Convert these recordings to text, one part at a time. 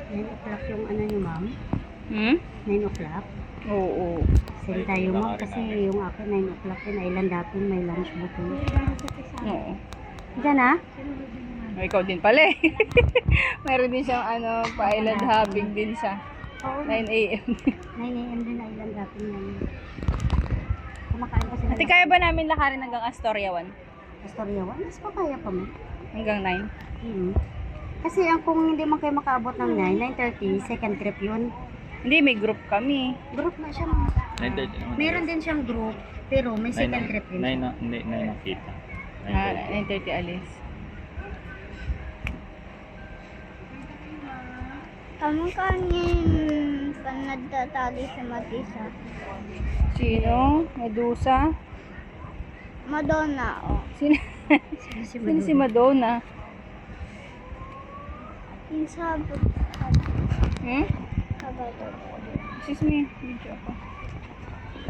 9 o'clock yung ano nyo, ma'am? Hmm? 9 o'clock? Oo. Send tayo, ma'am, kasi yung ako 9 o'clock yun, island dapat may lunch booking. Oo. Diyan na? Oh, ikaw din pala eh. Meron din siyang pa-island hopping din siya. Oo. 9 a.m. 9 a.m. din island dapat yan. Kumakain pa sila. Ate, kaya ba namin lakarin hanggang Astoria 1? Astoria 1? Mas pa kaya pa mo? Hanggang 9? Kasi kung hindi man kayo makaabot ng 9, 9:30, second trip yun. Hindi, may group kami. Group na siya, ma'am. 9:30 naman. Meron din siyang group, pero may second trip din siya. 9 nakita. 9:30 alis. Kamu kanin panagtatali sa Matisa. Sino? Medusa? Madonna, oh. Sino si Madonna? Yung sabot. Hmm? Sabot. Excuse me, video ako.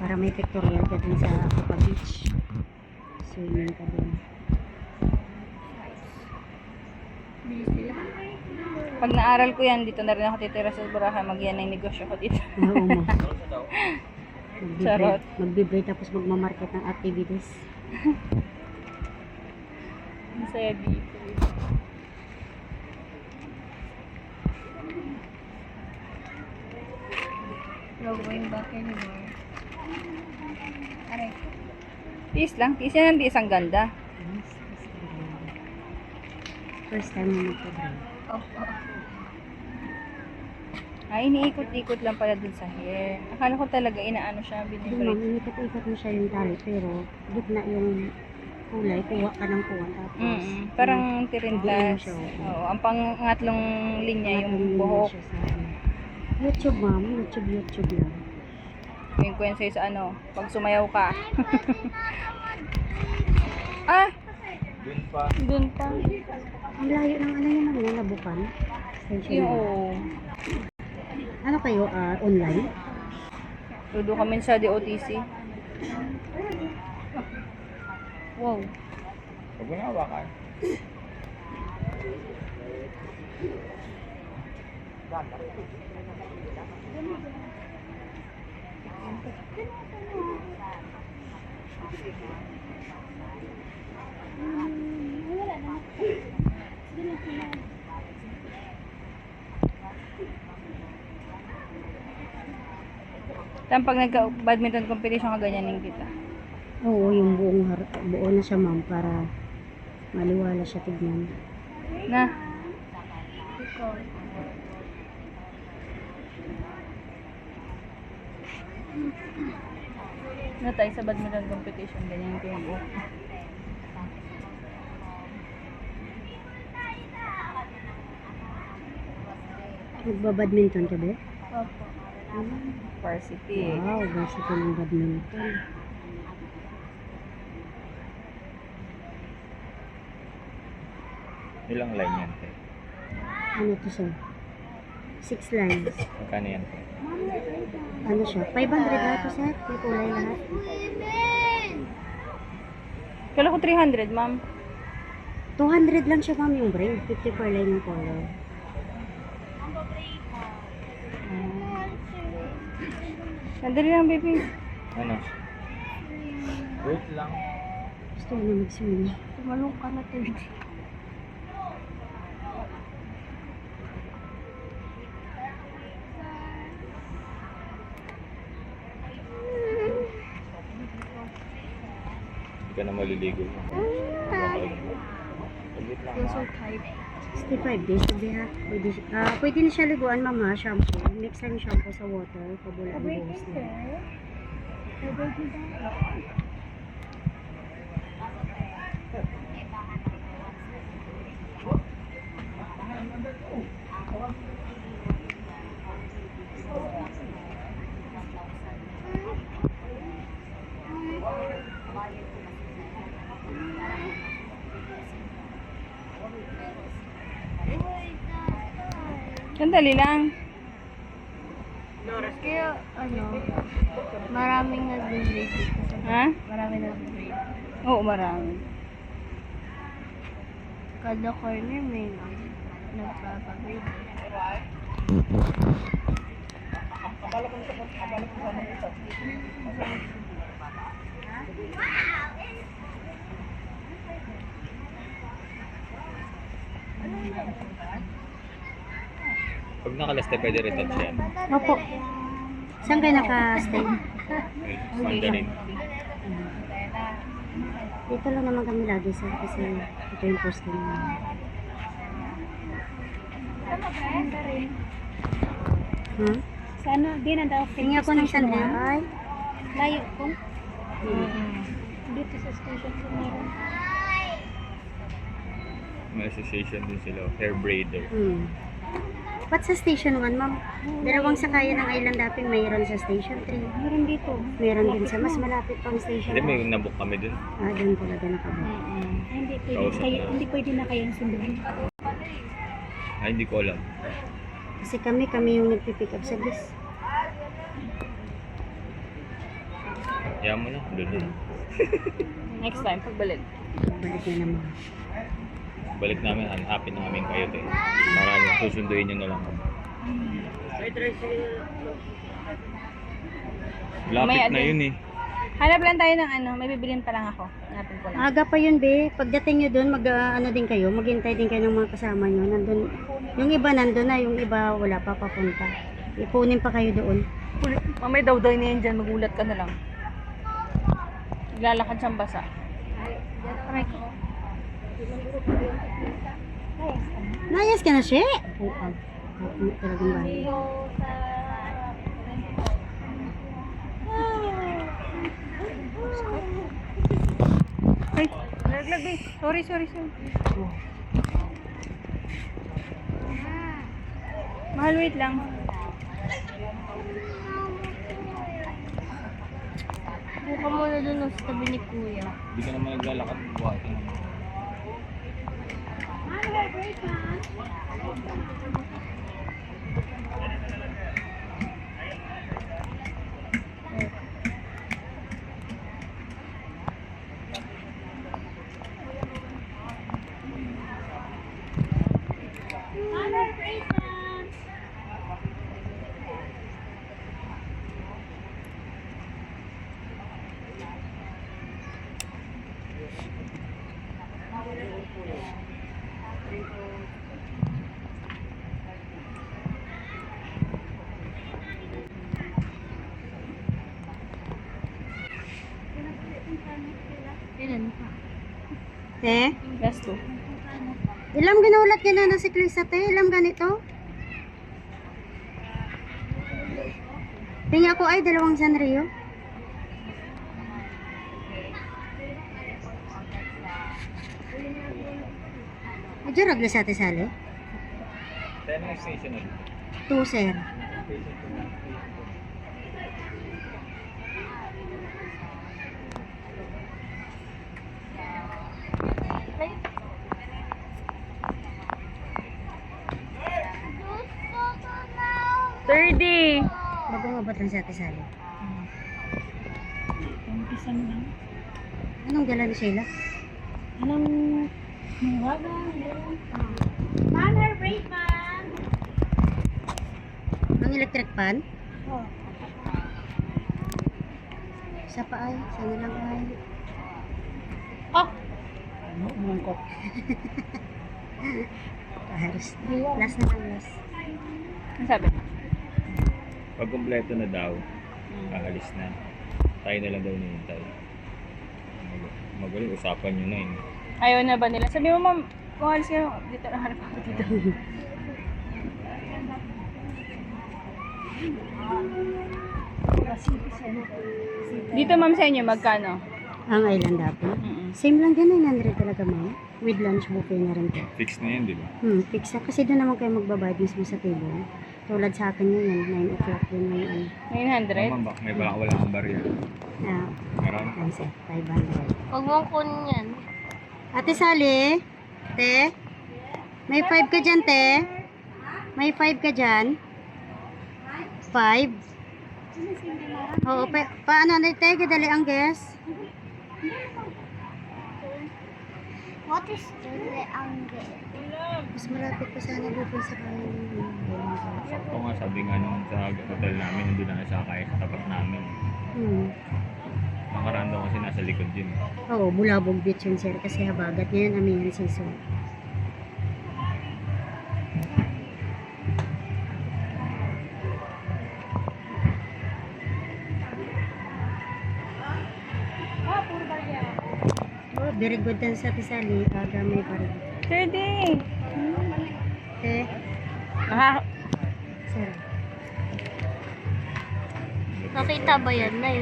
Para may pictorial ka din sa Copa Beach. Swimming ka din. Pag naaral ko yan, dito na rin ako titira sa Boracay. Mag-yan ng negosyo ko dito. Oo mo. Charot. Magbibray tapos magmamarket ng activities. Masaya dito. No going back anymore. Aray. Tiis lang. Tiis yan ang tiis ang ganda. First time mo magpa-drive. Opo. Ay, iniikot-ikot lang pala dun sa hair. Akala ko talaga inaano siya, Hindi, binibray. ma'am, inikot-ikot mo siya yung tali, pero gitna yung kulay, kuha ka ng kuha. Tapos, Parang buo tirintas. siya, oo. Oo, ang pangatlong linya yung Nakatulong buhok. siya sa ano. YouTube, ma'am. YouTube lang. Yung kwento sa'yo sa pag sumayaw ka. Ah! Dun pa. Dun pa. Ang layo ng ano yun, ma'am, nabukan. Station Yung, na. oo. Ano kayo, online? Tudo kami sa DOTC. Wow. Huwag mo na hawakan. Tapos pag nagka-badminton competition ka, ganyanin kita. Oo, yung buo na siya, ma'am, para maliwala siya tignan. Na. Na tayo sa badminton competition, ganyan ko yung buhok. Nagbabadminton ka ba? Opo. Varsity. Wow, varsity ng badminton. Ilang line yan, te? Ano to siya? 6 lines. Magkano yan, te? Ano siya? 500 na to, sir. May kulay lahat. Kala ko 300, ma'am. 200 lang siya, ma'am, yung braid. 50 per line yung color. Sandali lang, baby. Ano? Wait lang. Gusto mo na mag-swim. Tumalong ka na to. Hindi ka na maliligo. Wait lang. Yes, sir, type. 65 days to be ha. Pwede na siya liguan, ma'am, ha, shampoo. Mix lang yung shampoo sa water. Pabula ang buhos na. Sandali lang. Kaya, maraming nag-break dito. Ha? Maraming nag-break. Oo, marami. Kada corner may nagpapabreak. Pag nakalasta, pwede rin touch yan. Opo. Saan kayo naka-stay? Mandarin. Dito lang naman kami lagi sir kasi ito yung post namin. Hmm? Sana, di na daw. Tingin ako ng sandal. Ay. Layo ko. Hmm. Dito sa station ko meron. May association din sila. Hair braider. Hmm. Ba't sa station 1, ma'am? Dalawang sakayan ng Island Hopping mayroon sa station 3. Meron dito. Meron din sa mas malapit pang station. Hindi, may nabook kami dun. Ah, doon talaga nakabot. Ay, hindi pwede, Kausap kayo, na. hindi pwede na kayong sunduin. Ay, hindi ko alam. Kasi kami yung nagpipick up sa bus. Kaya mo na. Doon na. Next time, pagbalik. Balik na naman. Balik namin, hanapin namin kayo tayo. Para susunduin nyo na lang. Lapit Mamaya na din. yun eh. Hanap lang tayo ng ano, may bibilin pa lang ako. Hanapin ko lang. Aga pa yun, be. Pagdating nyo doon, ano din kayo, maghintay din kayo ng mga kasama nyo. Nandun, yung iba nandun na, yung iba wala pa papunta. Ipunin pa kayo doon. Mamay daw-daw na yan dyan, magulat ka na lang. Lalakad siyang basa. Aray ko. Nayas ka na, siya? Pupag. Ako talagang bahay. Ay, nalaglag eh. Sorry. Oh. Mahal, wait lang. Buka muna dun sa tabi ni Kuya. Hindi ka naman naglalakad. Buhati naman. Ilan pa? Te? Last two. Ilam ginulat ka na ng siklista, te? Ilam ganito? Tingin ako ay dalawang Sanrio. Medyo ragla sa ate sali. Tayo na yung station ulit. 2, sir. Thirty. Mag-umabot lang sa ate sali. Umpisan lang. Anong dala ni Sheila? Anong mawaga? Ang electric pan? Oh. Isa pa ay. Sana lang ay. Oh! Mangkot. Halos. Last na lang, last. Ano sabi? Pag kumpleto na daw, aalis na. Tayo na lang daw nihintay. Magaling, usapan nyo na yun. Ayaw na ba nila? Sabi mo, ma'am, kung alis kayo, dito na hanap ako dito. Dito, ma'am, sa inyo, magkano? Ang island apple. Mm-mm. Same lang din, 900 talaga, ma'am. With lunch buffet na rin po. Fix na yun, di ba? Fix na. Kasi doon naman kayo magbabayad mismo sa table. Tulad sa akin yun, 9 o'clock yun yung ano. 900? Mama, may baka wala akong barya. Ah, Meron? yan sir, 500. Huwag mong kunin yan. Ate Sally, te, may 5 ka dyan, te. May 5 ka dyan. 5. Oo, paano na te, kadali ang guess. What is Chile Angge? Mas malapit pa sana dito sa kanila. Sakto nga, sabi nga nung sa hotel namin, hindi na nasakay sa tapat namin. Nakaraan daw kasi nasa likod yun. Oo, Bulabog Beach yun sir. Kasi habagat ngayon, amihan season. Oh, very good din sa Tisali. Aga may parang. Sir D. Eh, sir. Nakita ba yan, Nay?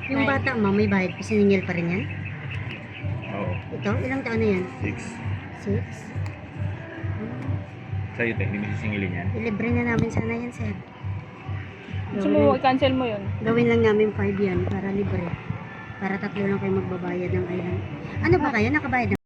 Yung bata mo, may bayad pa. Siningil pa rin yan? Oo, Ito, ilang taon na yan? 6. 6? Sa'yo, te, hindi mo sisingilin yan. Ilibre na namin sana yan, sir. Gusto mo, i-cancel mo yun. Gawin lang namin 5 yan para libre. Para tatlo lang kayo magbabayad ng island. Ano ba kayo? Nakabayad na?